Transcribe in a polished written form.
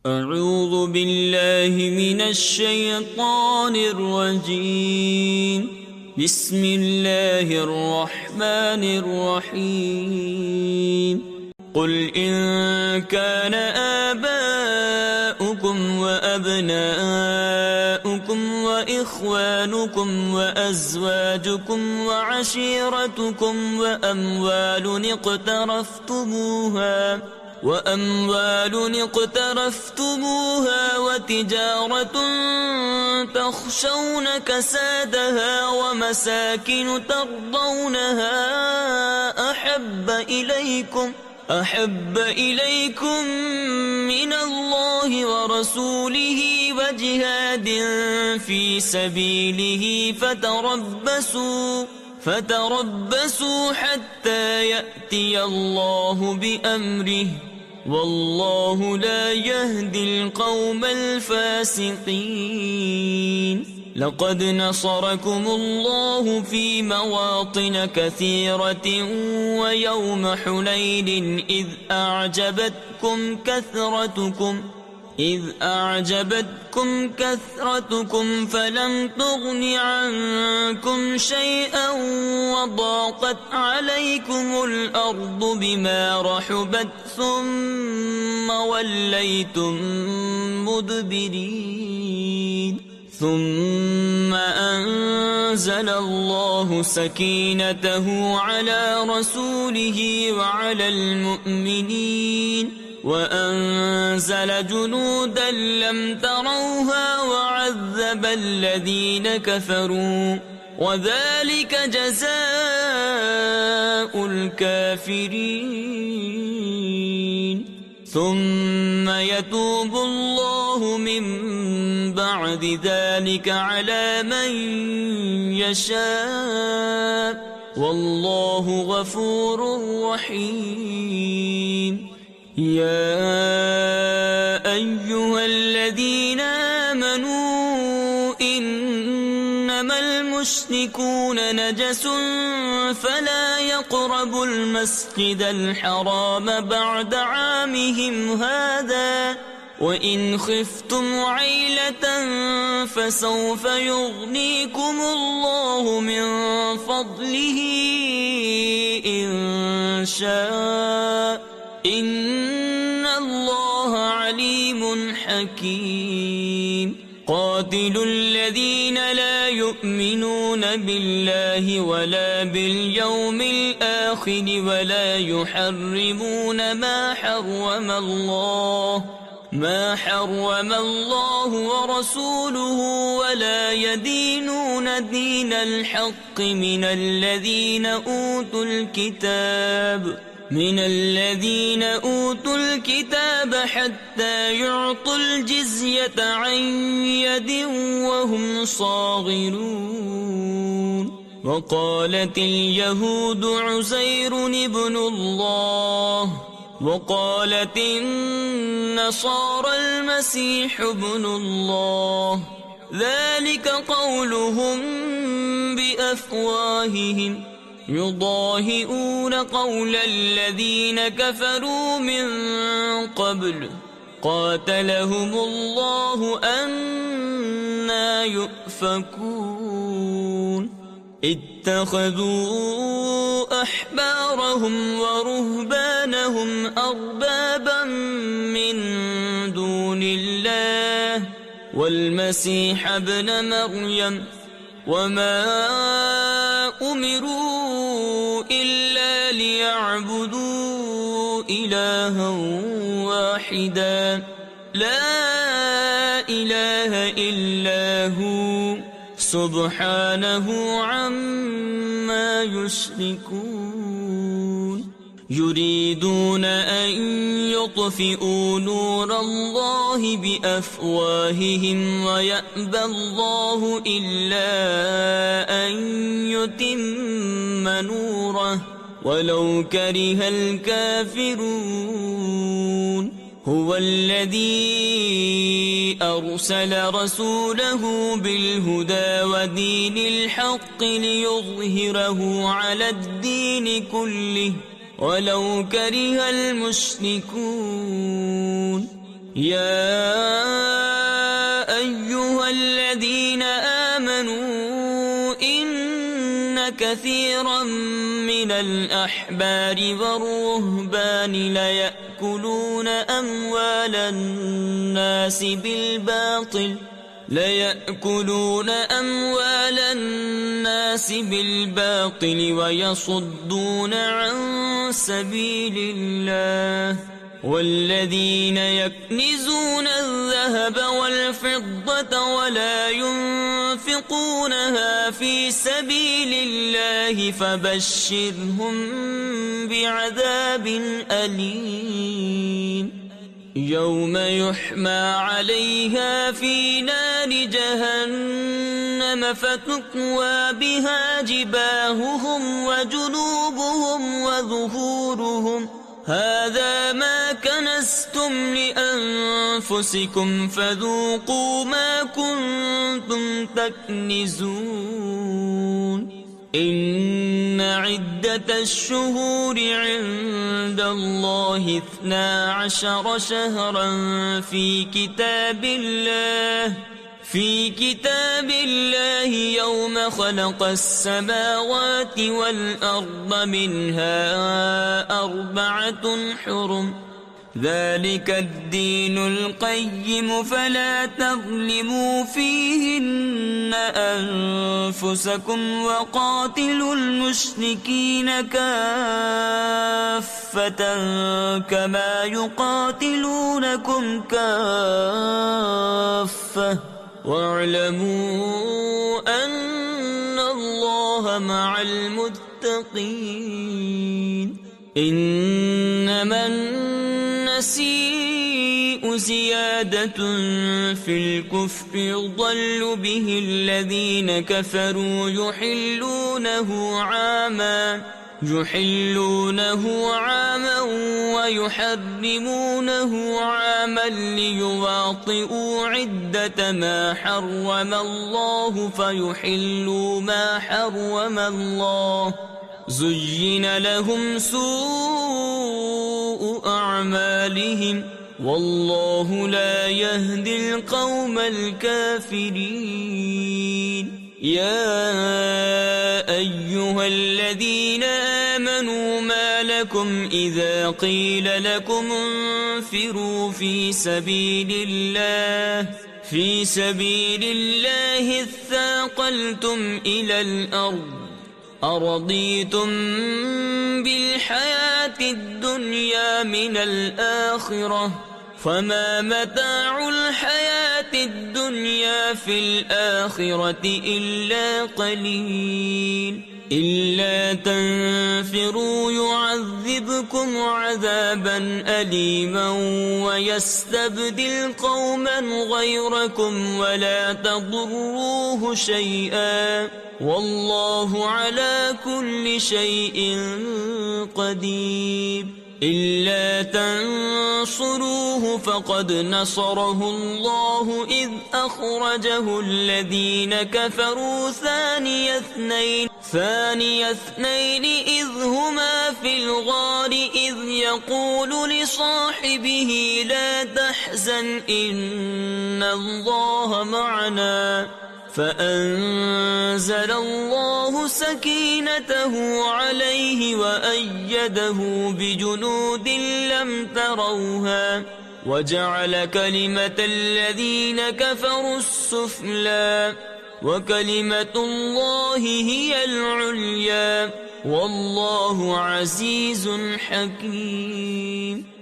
أعوذ بالله من الشيطان الرجيم. بسم الله الرحمن الرحيم. قل إن كان آباؤكم وأبناؤكم وإخوانكم وأزواجكم وعشيرتكم وأموال اقترفتموها وتجارة تخشون كسادها ومساكن ترضونها أحب إليكم من الله ورسوله وجهاد في سبيله فتربصوا حتى يأتي الله بأمره والله لا يهدي القوم الفاسقين. لقد نصركم الله في مواطن كثيرة ويوم حنين إذ أعجبتكم كثرتكم فلم تغن عنكم شيئا وضاقت عليكم الأرض بما رحبت ثم وليتم مدبرين. ثم أنزل الله سكينته على رسوله وعلى المؤمنين وأنزل جنودا لم تروها وعذب الذين كفروا وذلك جزاء الكافرين. ثم يتوب الله من بعد ذلك على من يشاء والله غفور رحيم. يا أيها الذين آمنوا إنما المشركون نجس فلا يقربوا المسجد الحرام بعد عامهم هذا وإن خفتم عيلة فسوف يغنيكم الله من فضله إن شاء إن الله عليم حكيم. قاتلوا الذين لا يؤمنون بالله ولا باليوم الآخر ولا يحرمون ما حرم الله ورسوله ولا يدينون دين الحق من الذين أوتوا الكتاب حتى يعطوا الجزية عن يد وهم صاغرون. وقالت اليهود عزير ابن الله وقالت النصارى المسيح ابن الله ذلك قولهم بأفواههم يضاهئون قول الذين كفروا من قبل قاتلهم الله أنى يؤفكون. اتخذوا أحبارهم ورهبانهم أربابا من دون الله والمسيح ابن مريم وما أمروا إلا ليعبدوا إلها واحدا لا إله إلا هو سبحانه عما يشركون. يريدون أن يطفئوا نور الله بأفواههم ويأبى الله إلا أن يتم نوره ولو كره الكافرون. هو الذي أرسل رسوله بالهدى ودين الحق ليظهره على الدين كله ولو كره المشركون. يا أيها الذين آمنوا إن كثيرا من الأحبار والرهبان ليأكلون أموال الناس بالباطل ويصدون عن سبيل الله والذين يكنزون الذهب والفضة ولا ينفقونها في سبيل الله فبشرهم بعذاب أليم يوم يحمى عليها في نار جهنم فتكوى بها جباههم وجنوبهم وظهورهم هذا ما كنزتم لأنفسكم فذوقوا ما كنتم تكنزون إن عدة الشهور عند الله 12 شهرا في كتاب الله يوم خلق السماوات والأرض منها 4 حرم ذلك الدين القيم فلا تظلموا فيهن أنفسكم وقاتلوا المشركين كافة كما يقاتلونكم كافة واعلموا أن الله مع المتقين إنما النسيء زيادة في الكفر يضل به الذين كفروا يحلونه عاما ويحرمونه عاما ليواطئوا عدة ما حرم الله فيحلوا ما حرم الله زين لهم سوء أعمالهم والله لا يهدي القوم الكافرين يا أيها الذين آمنوا ما لكم إذا قيل لكم انفروا في سبيل الله اثاقلتم إلى الأرض أرضيتم بالحياة الدنيا من الآخرة فما متاع الحياة الدنيا في الآخرة إلا قليل إلا تنفروا يعذبكم عذابا أليما ويستبدل قوما غيركم ولا تضروه شيئا والله على كل شيء قدير إلا تنصروه فقد نصره الله إذ أخرجه الذين كفروا ثاني اثنين إذ هما في الغار إذ يقول لصاحبه لا تحزن إن الله معنا فأنزل الله سكينته عليه وأيده بجنود لم تروها وجعل كلمة الذين كفروا السفلى وكلمة الله هي العليا والله عزيز حكيم